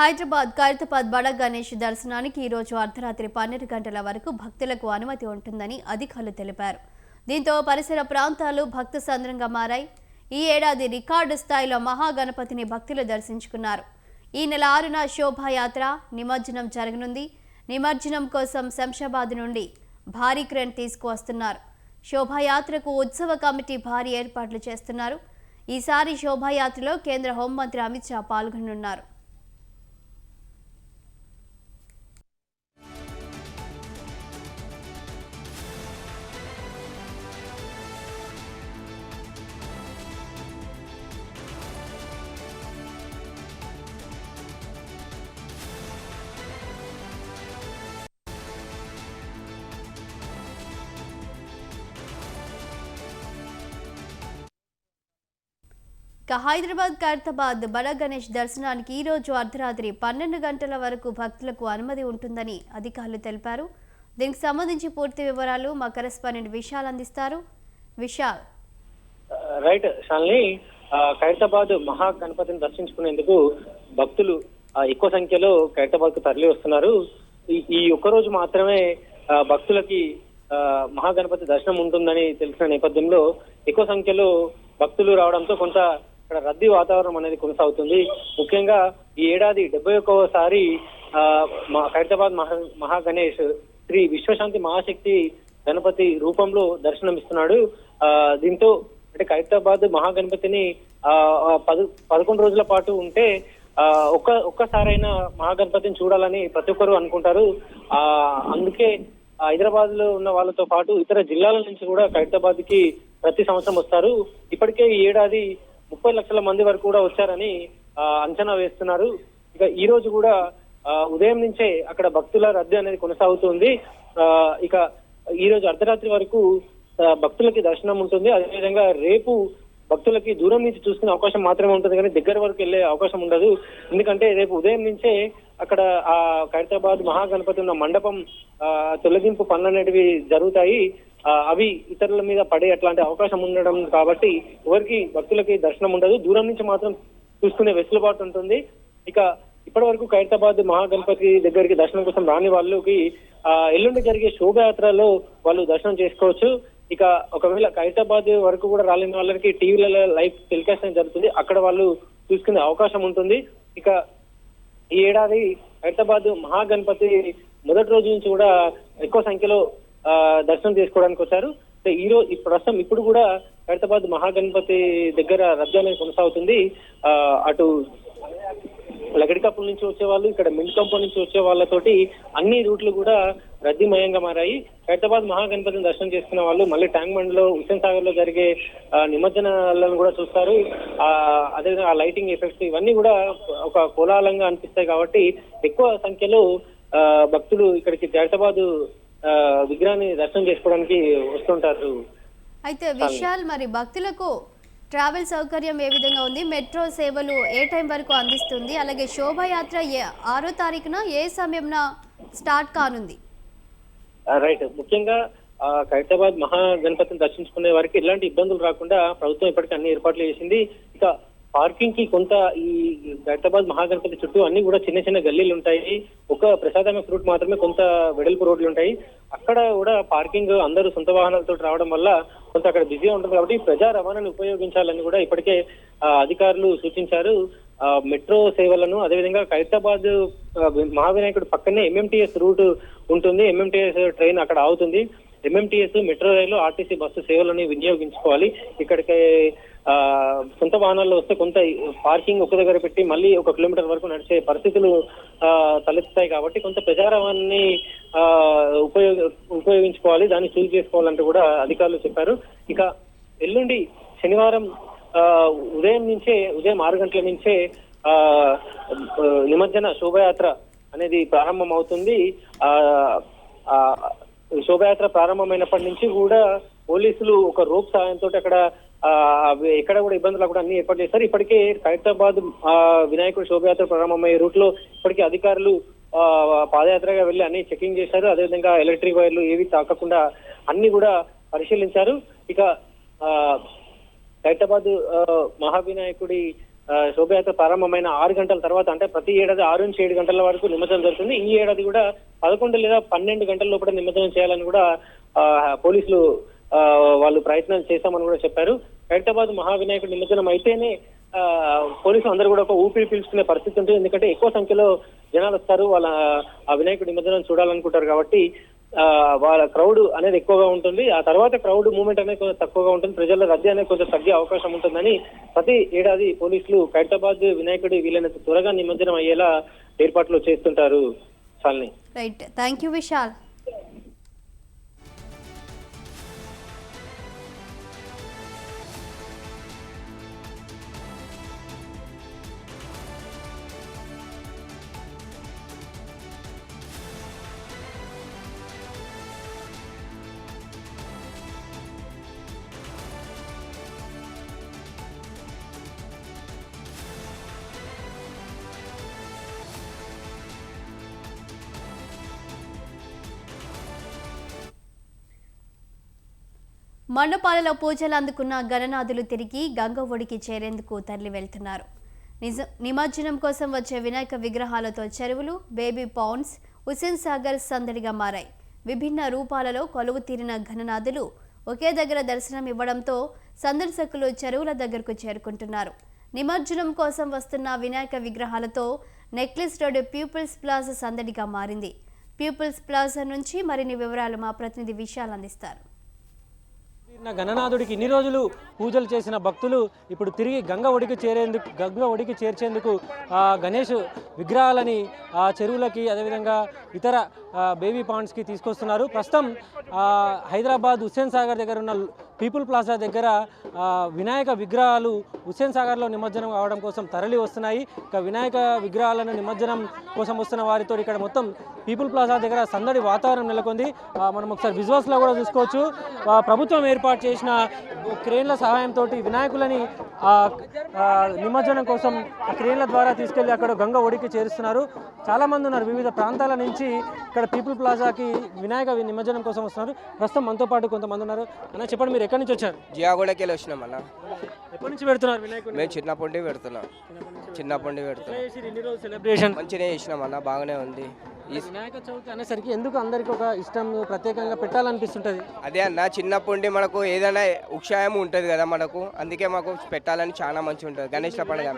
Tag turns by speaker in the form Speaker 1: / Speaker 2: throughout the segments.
Speaker 1: హైదరాబాద్ ఖైరతాబాద్ బడ గణేష్ దర్శనానికి ఈ రోజు అర్ధరాత్రి 12 గంటల వరకు భక్తులకు అనుమతి ఉంటుందని అధికారులు తెలిపారు. దీంతో పరిసర ప్రాంతాలు భక్త సంద్రంగా మారాయి. ఈ ఏడాది రికార్డు స్థాయిలో మహాగణపతిని భక్తులు దర్శించుకున్నారు. ఈ నెల 6న శోభాయాత్ర నిమజ్జనం జరగనుంది. నిమజ్జనం కోసం శంషాబాద్ నుండి భారీ క్రేన్ తీసుకువస్తున్నారు. శోభాయాత్రకు ఉత్సవ కమిటీ భారీ ఏర్పాట్లు చేస్తున్నారు. ఈసారి శోభాయాత్రలో కేంద్ర హోంమంత్రి అమిత్ షా పాల్గొనున్నారు. హైదరాబాద్ ఖైరతాబాద్ బడ గణేష్ దర్శనానికి ఈ రోజు అర్ధరాత్రి 12 గంటల వరకు భక్తులకు అనుమతి ఉంటుందని అధికారులు తెలిపారు. దీనికి సంబంధించి పూర్తి వివరాలు మా కరెస్పాండెంట్ విశాల్ అందిస్తారు. విశాల్.
Speaker 2: రైట్ షాల్ని, ఖైరతాబాద్ మహా గణపతిని దర్శించుకునేందుకు భక్తులు ఎక్కువ సంఖ్యలో ఖైరతాబాద్ కు తరలి వస్తున్నారు. ఈ ఒక్కరోజు మాత్రమే భక్తులకి మహాగణపతి దర్శనం ఉంటుందని తెలిసిన నేపథ్యంలో ఎక్కువ సంఖ్యలో భక్తులు రావడంతో కొంత ఇక్కడ రద్దీ వాతావరణం అనేది కొనసాగుతుంది. ముఖ్యంగా ఈ ఏడాది 71వసారి ఖైరతాబాద్ మహా గణేష్ శ్రీ విశ్వశాంతి మహాశక్తి గణపతి రూపంలో దర్శనమిస్తున్నాడు. దీంతో అంటే ఖైరతాబాద్ మహాగణపతిని 11 రోజుల పాటు ఉంటే ఒక్కసారైనా మహాగణపతిని చూడాలని ప్రతి ఒక్కరు అనుకుంటారు. అందుకే హైదరాబాద్ లో ఉన్న వాళ్ళతో పాటు ఇతర జిల్లాల నుంచి కూడా ఖైరతాబాద్ కి ప్రతి సంవత్సరం వస్తారు. ఇప్పటికే ఈ ఏడాది 30 లక్షల మంది వరకు కూడా వచ్చారని అంచనా వేస్తున్నారు. ఇక ఈ రోజు కూడా ఉదయం నుంచే అక్కడ భక్తుల రద్దీ అనేది కొనసాగుతుంది. ఇక ఈ రోజు అర్ధరాత్రి వరకు భక్తులకి దర్శనం ఉంటుంది. అదేవిధంగా రేపు భక్తులకి దూరం నుంచి చూసుకునే అవకాశం మాత్రమే ఉంటుంది, కానీ దగ్గర వరకు వెళ్లే అవకాశం ఉండదు. ఎందుకంటే రేపు ఉదయం నుంచే అక్కడ ఆ ఖైరతాబాద్ మహాగణపతి ఉన్న మండపం తొలగింపు పనులు అనేటివి జరుగుతాయి. అవి ఇతరుల మీద పడే అట్లాంటి అవకాశం ఉండడం కాబట్టి ఎవరికి భక్తులకి దర్శనం ఉండదు. దూరం నుంచి మాత్రం చూసుకునే వెసులుబాటు ఉంటుంది. ఇక ఇప్పటి వరకు ఖైరతాబాద్ మహాగణపతి దగ్గరికి దర్శనం కోసం రాని వాళ్ళకి ఎల్లుండి జరిగే శోభయాత్రలో వాళ్ళు దర్శనం చేసుకోవచ్చు. ఇక ఒకవేళ ఖైరతాబాద్ వరకు కూడా రాలేని వాళ్ళకి టీవీలలో లైవ్ టెలికాస్ట్ జరుగుతుంది, అక్కడ వాళ్ళు చూసుకునే అవకాశం ఉంటుంది. ఇక ఈ ఏడాది ఖైరతాబాద్ మహాగణపతి మొదటి రోజు నుంచి కూడా ఎక్కువ సంఖ్యలో దర్శనం చేసుకోవడానికి వచ్చారు. ఈ రోజు ప్రస్తుతం ఇప్పుడు కూడా ఖైరతాబాద్ మహాగణపతి దగ్గర రద్దీ అనేది కొనసాగుతుంది. అటు లగడికప్పుల నుంచి వచ్చే వాళ్ళు, ఇక్కడ మిండ్కంప నుంచి వచ్చే వాళ్ళతోటి అన్ని రూట్లు కూడా రద్దీమయంగా మారాయి. ఖైరతాబాద్ మహాగణపతిని దర్శనం చేసుకున్న వాళ్ళు మళ్ళీ ట్యాంక్ బండ్ లో, హుస్సేన్ సాగర్ లో జరిగే నిమజ్జనాలను కూడా చూస్తారు. అదేవిధంగా ఆ లైటింగ్ ఎఫెక్ట్స్ ఇవన్నీ కూడా ఒక కోలాహలంగా అనిపిస్తాయి కాబట్టి ఎక్కువ సంఖ్యలో భక్తులు ఇక్కడికి ఖైరతాబాద్ విగ్రహాన్ని దర్శనం చేసుకోవడానికి వస్తుంటారు.
Speaker 1: అయితే విశాల్, మరి భక్తులకు ట్రావెల్ సౌకర్యం ఏ విధంగా ఉంది? మెట్రో సేవలు ఏ టైం వరకు అందిస్తుంది? అలాగే శోభాయాత్ర 6వ తారీఖున ఏ సమయంన స్టార్ట్ కానుంది?
Speaker 2: రైట్, ముఖ్యంగా ఖైరతాబాద్ మహాగణపతిని దర్శించుకునే వారికి ఎలాంటి ఇబ్బందులు రాకుండా ప్రభుత్వం ఇప్పటికీ అన్ని ఏర్పాట్లు చేసింది. ఇక పార్కింగ్ కి కొంత ఈ ఖైరతాబాద్ మహాగణపతి చుట్టూ అన్ని కూడా చిన్న చిన్న గల్లీలు ఉంటాయి. ఒక ప్రసాదమైన రూట్ మాత్రమే కొంత వెడల్పు రోడ్లు ఉంటాయి. అక్కడ కూడా పార్కింగ్ అందరూ సొంత వాహనాలతో రావడం వల్ల కొంత అక్కడ బిజీగా ఉంటుంది. కాబట్టి ప్రజా రవాణాను ఉపయోగించాలని కూడా ఇప్పటికే అధికారులు సూచించారు. మెట్రో సేవలను, అదేవిధంగా ఖైరతాబాద్ మహావినాయకుడు పక్కనే ఎంఎంటీఎస్ రూట్ ఉంటుంది. ఎంఎంటీఎస్ ట్రైన్ అక్కడ ఆగుతుంది. ఎంఎంటీఎస్, మెట్రో రైలు, ఆర్టీసీ బస్సు సేవలను వినియోగించుకోవాలి. ఇక్కడికి సొంత వాహనాల్లో వస్తే కొంత పార్కింగ్ ఒక దగ్గర పెట్టి మళ్ళీ 1 కిలోమీటర్ వరకు నడిచే పరిస్థితులు తలెత్తుతాయి. కాబట్టి కొంత ప్రజా రవాణాన్ని ఉపయోగించుకోవాలి, దాన్ని చూజ్ చేసుకోవాలంటూ కూడా అధికారులు చెప్పారు. ఇక ఎల్లుండి శనివారం ఉదయం 6 గంటల నుంచే నిమజ్జన శోభయాత్ర అనేది ప్రారంభం అవుతుంది. శోభయాత్ర ప్రారంభమైనప్పటి నుంచి కూడా పోలీసులు ఒక రోప్ సాయంతో అక్కడ ఎక్కడ కూడా ఇబ్బందులు కూడా అన్ని ఏర్పాటు చేస్తారు. ఇప్పటికే ఖైరతాబాద్ వినాయకుడు శోభయాత్ర ప్రారంభమయ్యే రూట్ లో ఇప్పటికే అధికారులు పాదయాత్రగా వెళ్లి అన్ని చెకింగ్ చేశారు. అదేవిధంగా ఎలక్ట్రిక్ వైర్లు ఏవి తాకకుండా అన్ని కూడా పరిశీలించారు. ఇక ఖైరతాబాద్ మహావినాయకుడి శోభయాత్ర ప్రారంభమైన 6 గంటల తర్వాత, అంటే ప్రతి ఏడాది 6 నుంచి 7 గంటల వరకు నిమజ్జనం జరుగుతుంది. ఈ ఏడాది కూడా 11 లేదా 12 గంటల లోపల నిమజ్జనం చేయాలని కూడా పోలీసులు వాళ్ళు ప్రయత్నాలు చేశామని కూడా చెప్పారు. ఖైరతాబాద్ మహావినాయకుడు నిమజ్జనం అయితేనే పోలీసులు అందరూ కూడా ఒక ఊపిరి పీల్చుకునే పరిస్థితి ఉంటుంది. ఎందుకంటే ఎక్కువ సంఖ్యలో జనాలు వస్తారు, వాళ్ళ ఆ వినాయకుడి నిమజ్జనం చూడాలనుకుంటారు కాబట్టి వాళ్ళ క్రౌడ్ అనేది ఎక్కువగా ఉంటుంది. ఆ తర్వాత క్రౌడ్ మూవ్మెంట్ అనేది కొంచెం తక్కువగా ఉంటుంది, ప్రజల రద్దీ అనేది కొంచెం తగ్గే అవకాశం ఉంటుందని ప్రతి ఏడాది పోలీసులు ఖైరతాబాద్ వినాయకుడి వీలైనంత త్వరగా నిమజ్జనం అయ్యేలా ఏర్పాట్లు చేస్తుంటారు. Shalini.
Speaker 1: Right, thank you Vishal. మండపాలలో పూజలు అందుకున్న గణనాథులు తిరిగి గంగ ఒడికి చేరేందుకు తరలి వెళ్తున్నారు. నిమజ్జనం కోసం వచ్చే వినాయక విగ్రహాలతో చెరువులు, బేబీ పౌండ్స్, హుస్సేన్ సాగర్ సందడిగా మారాయి. విభిన్న రూపాలలో కొలువు తీరిన గణనాథులు ఒకే దగ్గర దర్శనం ఇవ్వడంతో సందర్శకులు చెరువుల దగ్గరకు చేరుకుంటున్నారు. నిమజ్జనం కోసం వస్తున్న వినాయక విగ్రహాలతో నెక్లెస్ రోడ్ పీపుల్స్ ప్లాజా సందడిగా మారింది. పీపుల్స్ ప్లాజా నుంచి మరిన్ని వివరాలు మా ప్రతినిధి విశాల్ అందిస్తారు.
Speaker 3: గణనాథుడికి ఇన్ని రోజులు పూజలు చేసిన భక్తులు ఇప్పుడు తిరిగి గంగ ఒడికి చేర్చేందుకు గణేష్ విగ్రహాలని చెరువులకి, అదేవిధంగా ఇతర బేబీ పాండ్స్కి తీసుకొస్తున్నారు. ప్రస్తుతం హైదరాబాద్ హుస్సేన్ సాగర్ దగ్గర ఉన్న పీపుల్ ప్లాజా దగ్గర వినాయక విగ్రహాలు హుస్సేన్ సాగర్లో నిమజ్జనం కావడం కోసం తరలి వస్తున్నాయి. ఇక వినాయక విగ్రహాలను నిమజ్జనం కోసం వస్తున్న వారితో ఇక్కడ మొత్తం పీపుల్ ప్లాజా దగ్గర సందడి వాతావరణం నెలకొంది. మనం ఒకసారి విజువల్స్లో కూడా చూసుకోవచ్చు. ప్రభుత్వం ఏర్పాటు చేసిన క్రేన్ల సహాయంతో వినాయకులని నిమజ్జనం కోసం క్రేన్ల ద్వారా తీసుకెళ్లి అక్కడ గంగ ఒడికి చేరుస్తున్నారు. చాలామంది ఉన్నారు, వివిధ ప్రాంతాల నుంచి ఇక్కడ పీపుల్ ప్లాజాకి వినాయక నిమజ్జనం కోసం వస్తున్నారు. ప్రస్తుతం మనతో పాటు కొంతమంది ఉన్నారు. అన్న, చెప్పండి, మీరు ఎక్కడి నుంచి వచ్చారు?
Speaker 4: జియాగూడకి వెళ్ళి వచ్చినాం అన్న.
Speaker 3: ఎప్పటి నుంచి పెడుతున్నారు వినాయకుడు?
Speaker 4: మేము చిన్నప్పటి పెడుతున్నాం.
Speaker 3: సెలబ్రేషన్
Speaker 4: మంచిగా చేసినాం అన్న, బాగానే ఉంది.
Speaker 3: ఈ వినాయక చవితి అనేసరికి ఎందుకు అందరికి ఒక ఇష్టం, ప్రత్యేకంగా పెట్టాలనిపిస్తుంటది?
Speaker 4: అదే అన్న, చిన్నప్పటి మనకు ఏదైనా ఉత్సాహం ఉంటుంది కదా మనకు, అందుకే మాకు పెట్టాలని చాలా మంచిగా ఉంటుంది. గణేష్ పండుగ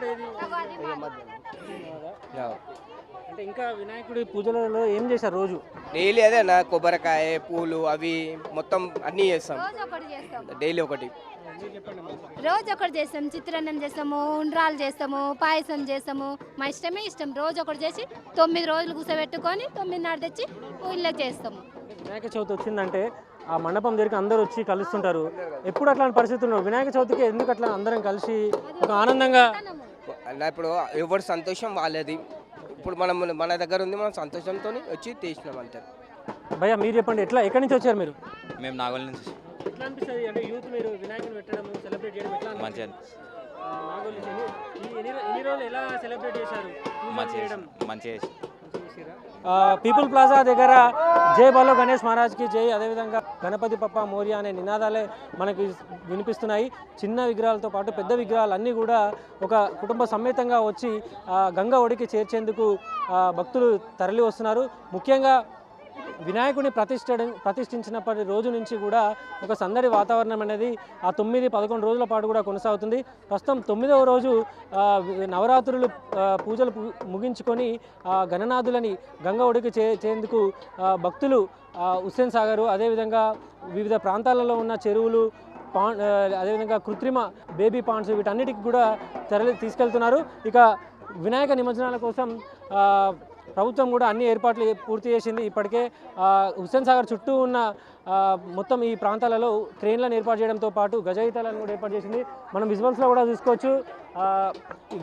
Speaker 3: అంటే ఇంకా వినాయకుడి పూజలలో ఏం చేశారు రోజు?
Speaker 4: డైలీ అదే అన్న, కొబ్బరికాయ, పూలు అవి మొత్తం అన్నీ చేస్తాం. డైలీ ఒకటి
Speaker 5: రోజు ఒకటి చేస్తాం. చిత్రాన్నం చేస్తాము, ఉండ్రాలు చేస్తాము, పాయసం చేస్తాము. మా ఇష్టమే ఇష్టం. రోజు ఒకటి చేసి 9 రోజులు కూర్చోబెట్టుకొని 9 నాడు తెచ్చి ఊళ్ళో చేస్తాము.
Speaker 3: వినాయక చవితి వచ్చిందంటే ఆ మండపం దగ్గరికి అందరూ వచ్చి కలుస్తుంటారు. ఎప్పుడు అట్లాంటి పరిస్థితుల్లో వినాయక చవితికి ఎందుకు అట్లా అందరం కలిసి ఒక ఆనందంగా
Speaker 4: అన్న, ఇప్పుడు ఎవరి సంతోషం వాళ్ళది. ఇప్పుడు మన దగ్గర ఉంది, మనం సంతోషంతో వచ్చి తీసినాం అంతే.
Speaker 3: భయ్యా, మీరు చెప్పండి, ఎక్కడి నుంచి వచ్చారు మీరు?
Speaker 6: మేము నాగోల్ నుంచి.
Speaker 3: ఎట్లా అనిపిస్తుంది అంటే యూత్ మీరు వినాయకుని పెట్టడం, సెలబ్రేట్ చేయడం ఎట్లా
Speaker 6: మంచిగా
Speaker 3: నాగోల్ నుంచి ఎన్ని రోజులు ఎలా సెలబ్రేట్ చేశారు?
Speaker 6: మంచిగా
Speaker 3: పీపుల్ ప్లాజా దగ్గర జై బాలో గణేష్ మహారాజ్కి జై, అదేవిధంగా గణపతి పప్ప మోరియా అనే నినాదాలే మనకి వినిపిస్తున్నాయి. చిన్న విగ్రహాలతో పాటు పెద్ద విగ్రహాలు అన్నీ కూడా ఒక కుటుంబ సమేతంగా వచ్చి గంగ ఒడికి చేర్చేందుకు భక్తులు తరలి వస్తున్నారు. ముఖ్యంగా వినాయకుడిని ప్రతిష్ఠించినప్పటి రోజు నుంచి కూడా ఒక సందడి వాతావరణం అనేది ఆ 9-11 రోజుల పాటు కూడా కొనసాగుతుంది. ప్రస్తుతం 9వ రోజు నవరాత్రులు పూజలు ముగించుకొని గణనాథులని గంగ ఒడికి చేసేందుకు భక్తులు హుస్సేన్ సాగరు, అదేవిధంగా వివిధ ప్రాంతాలలో ఉన్న చెరువులు, అదేవిధంగా కృత్రిమ బేబీ పాండ్స్ వీటన్నిటికి కూడా తీసుకెళ్తున్నారు. ఇక వినాయక నిమజ్జనాల కోసం ప్రభుత్వం కూడా అన్ని ఏర్పాట్లు పూర్తి చేసింది. ఇప్పటికే హుస్సేన్ సాగర్ చుట్టూ ఉన్న మొత్తం ఈ ప్రాంతాలలో క్రేన్లను ఏర్పాటు చేయడంతో పాటు గజయితాలను కూడా ఏర్పాటు చేసింది. మనం విజువల్స్లో కూడా చూసుకోవచ్చు.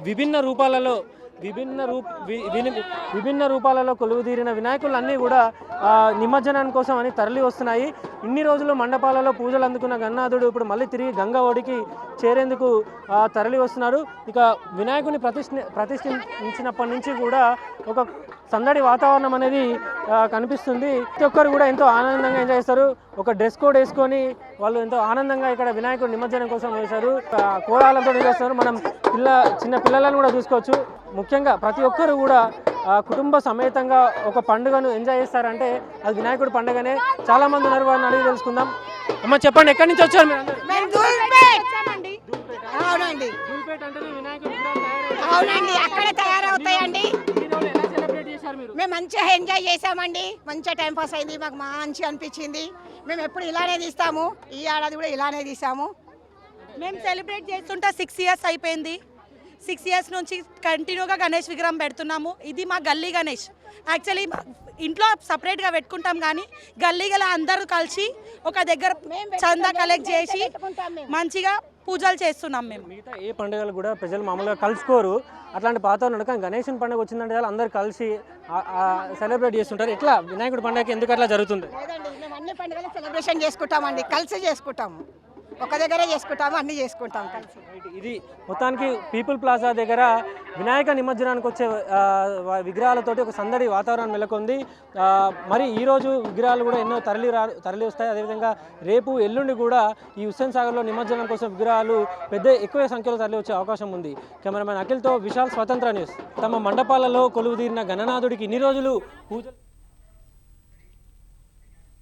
Speaker 3: విభిన్న రూపాలలో కొలువుదీరిన వినాయకులన్నీ కూడా నిమజ్జనం కోసం అని తరలి వస్తున్నాయి. ఇన్ని రోజులు మండపాలలో పూజలు అందుకున్న గణనాథుడు ఇప్పుడు మళ్ళీ తిరిగి గంగ ఒడికి చేరేందుకు తరలి వస్తున్నారు. ఇక వినాయకుని ప్రతిష్ఠించినప్పటి నుంచి కూడా ఒక సందడి వాతావరణం అనేది కనిపిస్తుంది. ప్రతి ఒక్కరు కూడా ఎంతో ఆనందంగా ఎంజాయ్ చేస్తారు. ఒక డ్రెస్ కోడ్ వేసుకొని వాళ్ళు ఎంతో ఆనందంగా ఇక్కడ వినాయకుడు నిమజ్జనం కోసం వేశారు. కోలాలతో చేస్తారు. మనం చిన్న పిల్లలను కూడా చూసుకోవచ్చు. ముఖ్యంగా ప్రతి ఒక్కరు కూడా కుటుంబ సమేతంగా ఒక పండుగను ఎంజాయ్ చేస్తారంటే అది వినాయకుడి పండుగనే. చాలా మంది ఉన్నారు, వారిని అడిగి తెలుసుకుందాం. అమ్మ చెప్పండి, ఎక్కడి నుంచి వచ్చారు మీరు అందరూ?
Speaker 7: అవునండి
Speaker 3: ధూల్పేట అంటేనే వినాయకుడి
Speaker 7: అవునండి అక్కడే తయారవుతాయండి.
Speaker 3: ఎలా సెలబ్రేట్ చేశారు మీరు?
Speaker 7: మేము మంచిగా ఎంజాయ్ చేసామండి. మంచిగా టైం పాస్ అయింది, మాకు మంచిగా అనిపించింది. మేము ఎప్పుడు ఇలానే తీస్తాము, ఈ ఏడాది కూడా ఇలానే తీసాము.
Speaker 8: మేము సెలబ్రేట్ చేస్తుంటే 6 ఇయర్స్ అయిపోయింది. 6 ఇయర్స్ నుంచి కంటిన్యూగా గణేష్ విగ్రహం పెడుతున్నాము. ఇది మా గల్లీ గణేష్. యాక్చువల్లీ ఇంట్లో సపరేట్గా పెట్టుకుంటాం, కానీ గల్లీ గల అందరూ కలిసి ఒక దగ్గర చందా కలెక్ట్ చేసి మంచిగా పూజలు చేస్తున్నాం మేము.
Speaker 3: మిగతా ఏ పండుగలు కూడా ప్రజలు మామూలుగా కలుసుకోరు, అట్లాంటి వాతావరణం. కానీ గణేశుని పండుగ వచ్చిందంటే అందరూ కలిసి సెలబ్రేట్ చేస్తుంటారు. ఎట్లా వినాయకుడి పండుగకి ఎందుకు అట్లా జరుగుతుంది?
Speaker 7: లేదండి, మేము అన్ని పండుగలు సెలబ్రేషన్ చేసుకుంటామండి, కలిసి చేసుకుంటాము. ఒక దగ్గరే చేసుకుంటాము, అన్ని చేసుకుంటాం కలిసి.
Speaker 3: ఇది మొత్తానికి పీపుల్ ప్లాజా దగ్గర వినాయక నిమజ్జనానికి వచ్చే విగ్రహాలతోటి ఒక సందడి వాతావరణం నెలకొంది. మరి ఈరోజు విగ్రహాలు కూడా ఎన్నో తరలి వస్తాయి. అదేవిధంగా రేపు ఎల్లుండి కూడా ఈ హుస్సేన్ సాగర్లో నిమజ్జనం కోసం విగ్రహాలు ఎక్కువ సంఖ్యలో తరలి వచ్చే అవకాశం ఉంది. కెమెరామెన్ అఖిల్తో విశాల్, స్వతంత్ర న్యూస్. తమ మండపాలలో కొలువుదీరిన గణనాథుడికి ఇన్ని రోజులు పూజలు